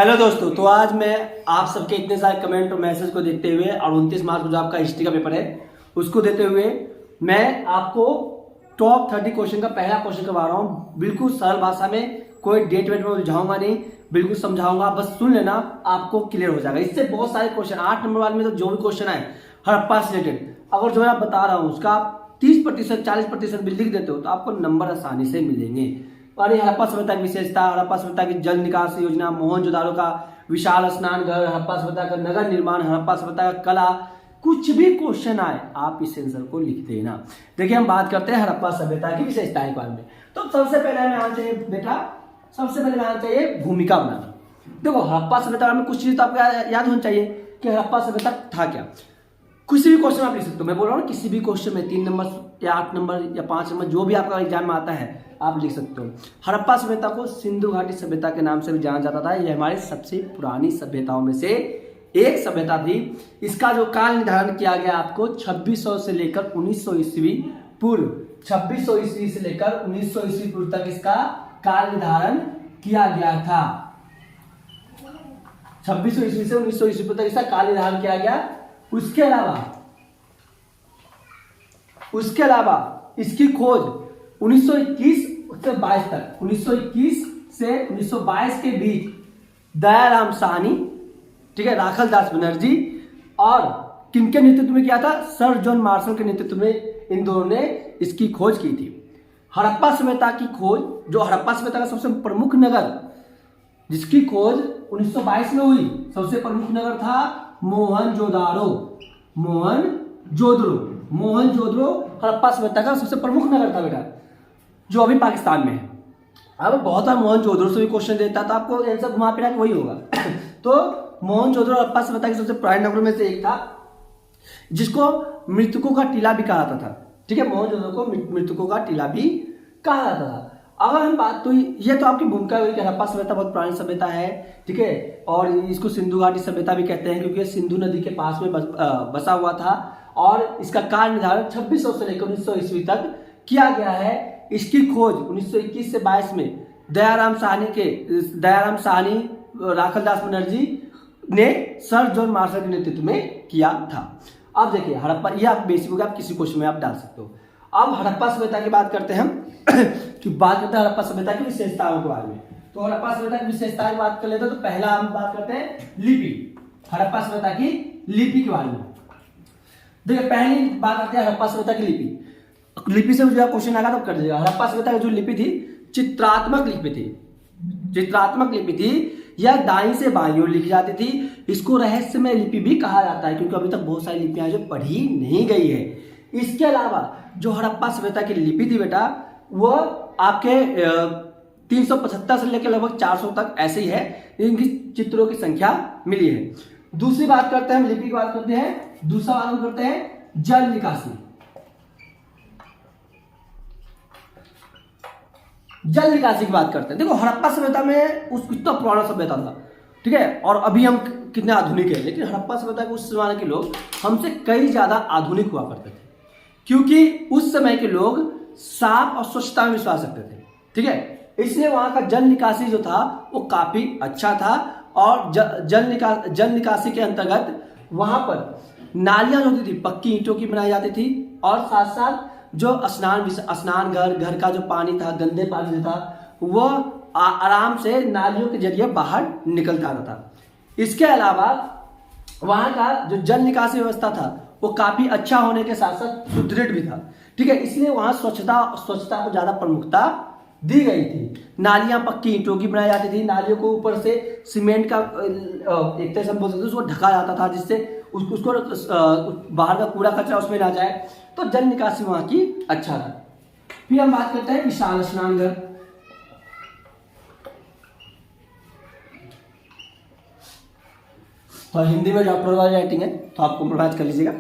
Hello दोस्तों, तो आज मैं आप सबके इतने सारे कमेंट और मैसेज को देखते हुए और 29 मार्च को जो आपका हिस्ट्री का पेपर है उसको देते हुए मैं आपको टॉप 30 क्वेश्चन का पहला क्वेश्चन करवा रहा हूँ। बिल्कुल सरल भाषा में, कोई डेट वेट में उलझाऊंगा नहीं, बिल्कुल समझाऊंगा, बस सुन लेना, आपको क्लियर हो जाएगा। इससे बहुत सारे क्वेश्चन 8 नंबर वाले में तो जो भी क्वेश्चन है हड़प्पा से रिलेटेड, अगर जो मैं बता रहा हूँ उसका 30% 40% भी लिख देते हो तो आपको नंबर आसानी से मिलेंगे। और हड़प्पा सभ्यता की विशेषता, हड़प्पा सभ्यता की जल निकास योजना, मोहनजोदाड़ो का विशाल स्नान घर, हड़प्पा सभ्यता का नगर निर्माण, हड़प्पा सभ्यता का कला, कुछ भी क्वेश्चन आए आप इस आंसर को लिख देना। देखिए हम बात करते हैं हड़प्पा सभ्यता की विशेषताएं के बारे में। तो सबसे पहले हमें आना चाहिए बेटा, सबसे पहले आना चाहिए भूमिका बनाना। देखो हड़प्पा सभ्यता में कुछ चीज तो आपको याद होनी चाहिए कि हड़प्पा सभ्यता था क्या। किसी भी क्वेश्चन आप लिख सकते हो, मैं बोल रहा हूँ किसी भी क्वेश्चन में 3 नंबर या 8 नंबर या 5 नंबर जो भी आपका एग्जाम में आता है आप लिख सकते हो। हड़प्पा सभ्यता को सिंधु घाटी सभ्यता के नाम से भी जाना जाता था। यह हमारी सबसे पुरानी सभ्यताओं में से एक सभ्यता थी। इसका जो काल निर्धारण किया गया आपको 2600 से लेकर 1900 ईस्वी पूर्व, 2600 ईस्वी से लेकर 1900 ईस्वी पूर्व तक इसका काल निर्धारण किया गया था। 2600 ईस्वी से 1900 ईस्वी पूर्व तक इसका काल निर्धारण किया गया। उसके अलावा इसकी खोज 1921 से 22 तक, 1921 से 1922 के बीच दयाराम साहनी, ठीक है, राखल दास बनर्जी और किनके नेतृत्व में किया था? सर जॉन मार्शल के नेतृत्व में इन दोनों ने इसकी खोज की थी। हड़प्पा सभ्यता की खोज, जो हड़प्पा सभ्यता का सबसे प्रमुख नगर जिसकी खोज 1922 में हुई, सबसे प्रमुख नगर था मोहनजोदाड़ो। मोहनजोदड़ो हड़प्पा सभ्यता का सबसे प्रमुख नगर था बेटा, जो अभी पाकिस्तान में है। अब बहुत बार मोहनजोदड़ो से भी क्वेश्चन देता था, आपको आंसर घुमा फिरा के वही होगा। तो मोहनजोदड़ो हड़प्पा सभ्यता के सबसे पुराने नगरों में से एक था, जिसको मृतकों का टीला भी कहा जाता था। ठीक है, मोहनजोदड़ो को मृतकों का टीला भी कहा जाता था। अगर हम बात, तो ये तो आपकी भूमिका हुई कि हड़प्पा सभ्यता बहुत पुरानी सभ्यता है, ठीक है, और इसको सिंधु घाटी सभ्यता भी कहते हैं क्योंकि सिंधु नदी के पास में बसा हुआ था। और इसका काल निर्धारण 2600 से लेकर 1900 ईस्वी तक किया गया है। इसकी खोज 1921 से 22 में दयाराम साहनी, राखल दास बनर्जी ने सर जॉन मार्शल के नेतृत्व में किया था। अब देखिए हड़प्पा, ये आप बेसिक होगा, आप किसी क्वेश्चन में आप डाल सकते हो। अब हड़प्पा सभ्यता की बात करते हैं हम कि बात करते हैं हड़प्पा सभ्यता की विशेषताओं के बारे में। तो हड़प्पा सभ्यता की विशेषताओं की बात कर लेते हैं तो पहला हम बात करते हैं लिपि, हड़प्पा सभ्यता की लिपि के बारे में। देखिए पहली बात आती है हड़प्पा सभ्यता की लिपि। लिपि से जो क्वेश्चन आएगा तो कर दीजिएगा। हड़प्पा सभ्यता की जो लिपि थी चित्रात्मक लिपि थी। यह दाईं से बाईं ओर लिखी जाती थी। इसको रहस्यमय लिपि भी कहा जाता है क्योंकि अभी तक बहुत सारी लिपियां जो पढ़ी नहीं गई है। इसके अलावा जो हड़प्पा सभ्यता की लिपि थी बेटा, वो आपके 375 से लेकर लगभग 400 तक ऐसे ही है, इनकी चित्रों की संख्या मिली है। दूसरी बात करते हैं, हम लिपि की बात करते हैं। दूसरा बात हम करते हैं जल निकासी। जल निकासी की बात करते हैं। देखो हड़प्पा सभ्यता में उस कितना पुराना सभ्यता था, ठीक है, और अभी हम कितने आधुनिक है, लेकिन हड़प्पा सभ्यता के उस जमाने के लोग हमसे कई ज्यादा आधुनिक हुआ करते थे क्योंकि उस समय के लोग साफ और स्वच्छता में विश्वास रखते थे। ठीक है, इसलिए वहां का जल निकासी जो था वो काफी अच्छा था। और जल निकासी के अंतर्गत वहां पर नालियां होती थी, पक्की ईंटों की बनाई जाती थी, और साथ साथ जो स्नान घर का जो पानी था, गंदे पानी था, वो आराम से नालियों के जरिए बाहर निकलता आता था। इसके अलावा वहां का जो जल निकासी व्यवस्था था वो काफी अच्छा होने के साथ साथ सुदृढ़ भी था। ठीक है, इसलिए वहां स्वच्छता को ज्यादा प्रमुखता दी गई थी। नालियां पक्की ईंटों की बनाई जाती थी। नालियों को ऊपर से सीमेंट का एक तरह से हम बोल सकते उसको ढका जाता था, जिससे उसको बाहर का कूड़ा कचरा उसमें ना जाए। तो जल निकासी वहां की अच्छा था। फिर हम बात करते हैं विशाल स्नान घर। तो हिंदी में डॉक्टर वाली राइटिंग है तो आपको कॉम्प्रोमाइज कर लीजिएगा।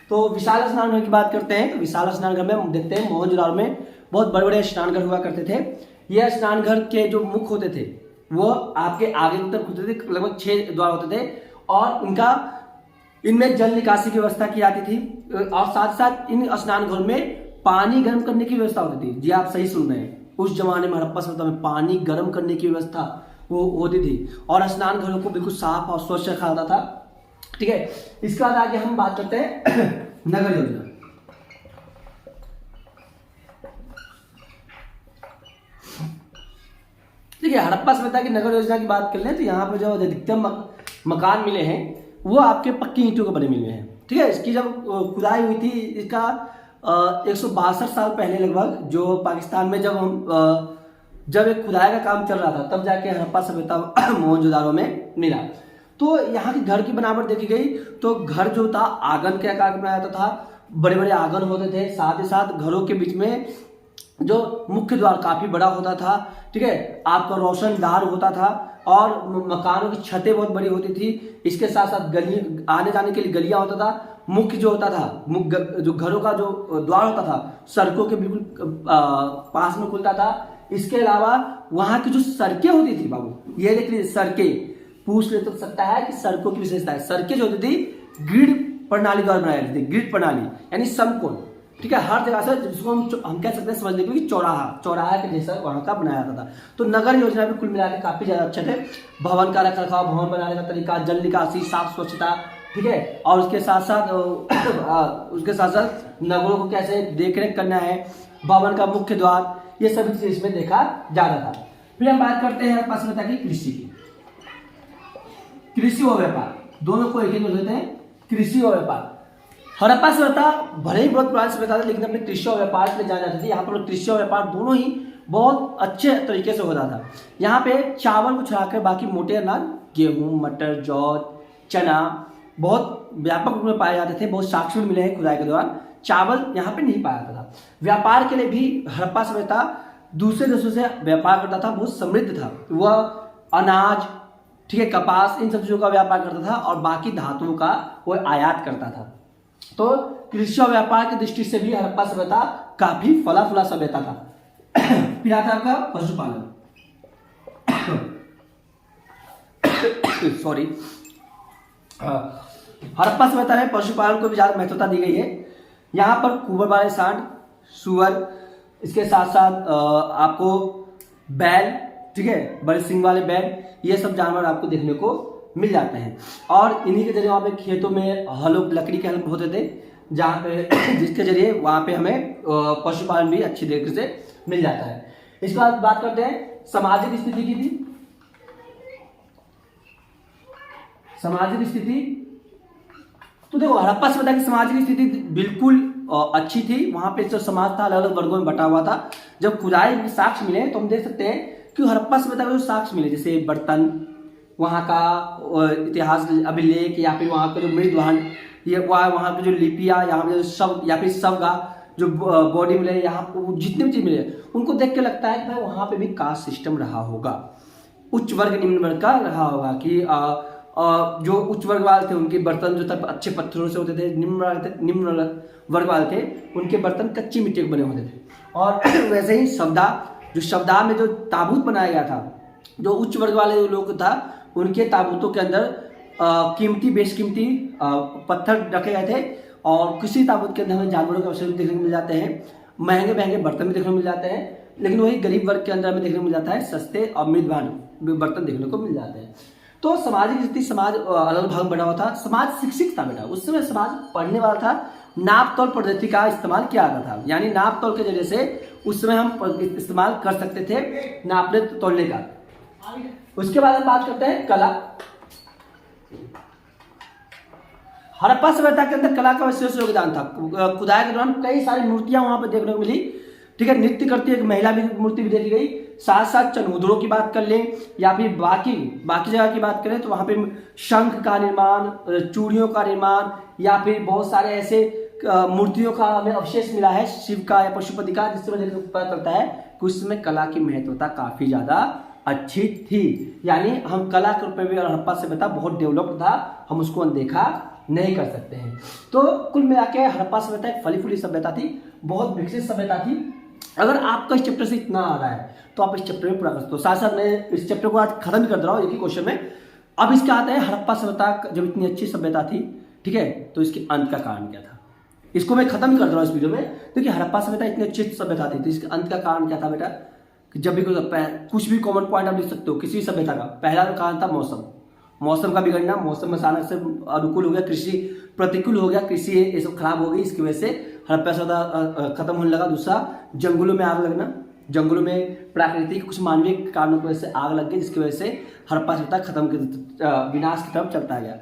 तो विशाल स्नान घर की बात करते हैं तो विशाल स्नान घर में हम देखते हैं मोहनजोदाड़ो में बहुत बड़े बड़े स्नान घर हुआ करते थे। यह स्नान घर के जो मुख होते थे वो आपके आगे की तरफ होते थे, लगभग 6 द्वार होते थे, और इनमें जल निकासी की व्यवस्था की जाती थी। और साथ साथ इन स्नान घरों में पानी गर्म करने की व्यवस्था होती थी। जी आप सही सुन रहे हैं, उस जमाने में हड़प्पा सभ्यता में पानी गर्म करने की व्यवस्था वो होती थी, और स्नान घरों को बिल्कुल साफ और स्वच्छ रखा जाता था। ठीक है, इसके बाद आगे हम बात करते हैं नगर योजना। ठीक है, हड़प्पा सभ्यता की नगर योजना की बात कर लें तो यहाँ पर जो अधिकतम मकान मिले हैं वो आपके पक्की ईंटों के बने मिले हैं। ठीक है, इसकी जब खुदाई हुई थी, इसका 162 साल पहले लगभग, जो पाकिस्तान में जब एक खुदाई का काम चल रहा था, तब जाके हड़प्पा सभ्यता मोहनजोदाड़ो में मिला। तो यहाँ की घर की बनावट देखी गई तो घर जो था आंगन के आकार का बनाया जाता था, बड़े बड़े आंगन होते थे, साथ ही साथ घरों के बीच में जो मुख्य द्वार काफी बड़ा होता था। ठीक है, आपका रोशनदार होता था और मकानों की छतें बहुत बड़ी होती थी। इसके साथ साथ गली, आने जाने के लिए गलियां होता था। मुख्य जो होता था, जो घरों का जो द्वार होता था सड़कों के बिल्कुल पास में खुलता था। इसके अलावा वहां की जो सड़कें होती थी बाबू, ये देख लीजिए, सड़कें पूछ ले तो सकता है कि सड़कों की विशेषता है। सड़कें जो होती थी ग्रिड प्रणाली द्वारा बनाई जाती थी, ग्रिड प्रणाली यानी समकोण। ठीक है, हर जगह से जिसको हम कह सकते हैं समझने के लिए चौराहा के जैसा वहां का बनाया जाता था। तो नगर योजना भी कुल मिलाकर काफी ज्यादा अच्छे थे। भवन का रखरखाव, भवन बनाने का तरीका, जल निकासी, साफ स्वच्छता, ठीक है, और उसके साथ साथ नगरों को कैसे देखरेख करना है, भवन का मुख्य द्वार, ये सभी चीजें इसमें देखा जाता था। फिर हम बात करते हैं हड़प्पा सभ्यता की कृषि की। कृषि और व्यापार दोनों को एक ही बोलते हैं, कृषि और व्यापार। हड़प्पा सभ्यता भले ही बहुत पुरानी सभ्यता थी, लेकिन अपने कृषि और व्यापार के लिए जाना जाती थी। यहाँ पर कृषि और व्यापार दोनों ही बहुत अच्छे तरीके से होता था। यहाँ पे चावल को छुड़ाकर बाकी मोटे अनाज, गेहूं, मटर, जौ, चना बहुत व्यापक रूप में पाए जाते थे। बहुत साक्ष्य मिले हैं खुदाई के दौरान, चावल यहाँ पे नहीं पाया जाता था। व्यापार के लिए भी हड़प्पा सभ्यता दूसरे देशों से व्यापार करता था, बहुत समृद्ध था। वह अनाज, ठीक है, कपास, इन सब चीजों का व्यापार करता था और बाकी धातुओं का वो आयात करता था। तो कृषि और व्यापार की दृष्टि से भी हड़प्पा सभ्यता काफी फला फुला सभ्यता था। फिर आता है आपका पशुपालन। सॉरी, हड़प्पा सभ्यता में पशुपालन को भी ज्यादा महत्वता दी गई है। यहाँ पर कुबर वाले सांड, सुअर, इसके साथ साथ आपको बैल, ठीक है, बड़े सिंग वाले बैल, ये सब जानवर आपको देखने को मिल जाते हैं। और इन्हीं के जरिए वहाँ पे खेतों में हलों, लकड़ी के हल होते थे, जहाँ पे जिसके जरिए वहाँ पे हमें पशुपालन भी अच्छी तरीके से मिल जाता है। इसके बाद बात करते हैं सामाजिक स्थिति की भी। सामाजिक स्थिति तो देखो, हड़प्पा सभ्यता की सामाजिक स्थिति बिल्कुल अच्छी थी। वहां पे जो समाज था अलग अलग वर्गों में बटा हुआ था। जब खुदाई में साक्ष्य मिले तो हम देख सकते हैं कि हड़प्पा सभ्यता में जो साक्ष्य मिले, जैसे बर्तन, वहाँ का इतिहास अभिलेख, या फिर वहाँ का जो मृदवाहन, ये वहाँ पे जो लिपियाँ, यहाँ पे जो शव या फिर शव का जो बॉडी मिले, यहाँ जितने भी चीज मिले, उनको देख के लगता है कि भाई वहाँ पे भी कास्ट सिस्टम रहा होगा, उच्च वर्ग निम्न वर्ग का रहा होगा। कि जो उच्च वर्ग वाले थे उनके बर्तन जो था अच्छे पत्थरों से होते थे, निम्न वर्ग वाले थे उनके बर्तन कच्ची मिट्टी के बने होते थे। और वैसे ही शवदाह में जो ताबूत बनाया गया था, जो उच्च वर्ग वाले जो लोग था उनके ताबूतों के अंदर कीमती बेशकीमती पत्थर रखे गए थे। और किसी ताबूत के अंदर हमें जानवरों के अवशेष देखने को मिल जाते हैं, महंगे महंगे बर्तन भी देखने को मिल जाते हैं। लेकिन वही गरीब वर्ग के अंदर हमें देखने को मिल जाता है सस्ते और मृदवान बर्तन देखने को मिल जाते हैं। तो सामाजिक स्थिति, समाज अलग भाग बना हुआ था। समाज शिक्षित था बेटा, उस समय समाज पढ़ने वाला था। नाप तौल पद्धति का इस्तेमाल किया जाता था, यानी नाप तौल के जरिए से उस समय हम इस्तेमाल कर सकते थे नापने तोलने का। उसके बाद हम बात करते हैं कला। हड़प्पा सभ्यता के अंदर कला का विशेष योगदान था। खुदाई के दौरान कई सारी मूर्तियां वहां पर देखने को मिली, ठीक है, नृत्य करती एक महिला भी मूर्ति भी देखी गई। साथ साथ चनमुद्रों की बात कर लें या फिर बाकी जगह की बात करें तो वहां पे शंख का निर्माण, चूड़ियों का निर्माण, या फिर बहुत सारे ऐसे मूर्तियों का हमें अवशेष मिला है शिव का या पशुपति का, जिससे मुझे पता चलता है कि उस समय कला की महत्वता काफी ज्यादा अच्छी थी। यानी हम कला के रूप में भी हड़प्पा सभ्यता बहुत डेवलप्ड था, हम उसको अनदेखा नहीं कर सकते हैं। तो कुल मिला के हड़प्पा सभ्यता एक फली फूली सभ्यता थी, बहुत विकसित सभ्यता थी। अगर आपका इस चैप्टर से इतना आ रहा है तो आप इस चैप्टर में पूरा कर सकते हो। साथ साथ मैं इस चैप्टर को आज खत्म कर दे रहा हूँ एक ही क्वेश्चन में। अब इसके आते हैं हड़प्पा सभ्यता जब इतनी अच्छी सभ्यता थी, ठीक है, तो इसके अंत का कारण क्या था। इसको मैं खत्म कर दे रहा हूँ इस वीडियो में। देखिए, हड़प्पा सभ्यता इतनी अच्छी सभ्यता थी तो इसके अंत का कारण क्या था बेटा, जब भी कुछ भी कॉमन पॉइंट आप लिख सकते हो किसी भी सभ्यता का। पहला तो कहा था मौसम, मौसम का बिगड़ना, मौसम अचानक से अनुकूल हो गया, कृषि प्रतिकूल हो गया, कृषि ये सब खराब हो गई, इसकी वजह से हड़प्पा सभ्यता खत्म होने लगा। दूसरा जंगलों में आग लगना, जंगलों में प्राकृतिक कुछ मानवीय कारणों की वजह से आग लग गई, जिसकी वजह से हड़प्पा सभ्यता विनाश की तरफ चलता गया।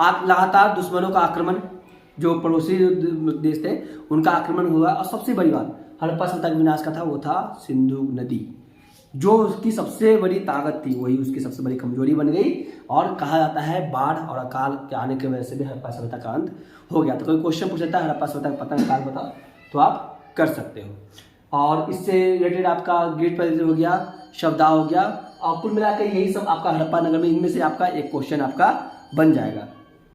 आप लगातार दुश्मनों का आक्रमण, जो पड़ोसी देश थे उनका आक्रमण हुआ, और सबसे बड़ी बात हड़प्पा सभ्यता के विनाश का था वो था सिंधु नदी, जो उसकी सबसे बड़ी ताकत थी वही उसकी सबसे बड़ी कमजोरी बन गई। और कहा जाता है बाढ़ और अकाल के आने की वजह से भी हड़प्पा सभ्यता का अंत हो गया। तो कोई क्वेश्चन पूछ लेता है हड़प्पा सभ्यता का पतन काल बताओ, तो आप कर सकते हो। और इससे रिलेटेड आपका ग्रेट परिचय हो गया, शब्दावली हो गया, और कुल मिलाकर यही सब आपका हड़प्पा नगर में, इनमें से आपका एक क्वेश्चन आपका बन जाएगा।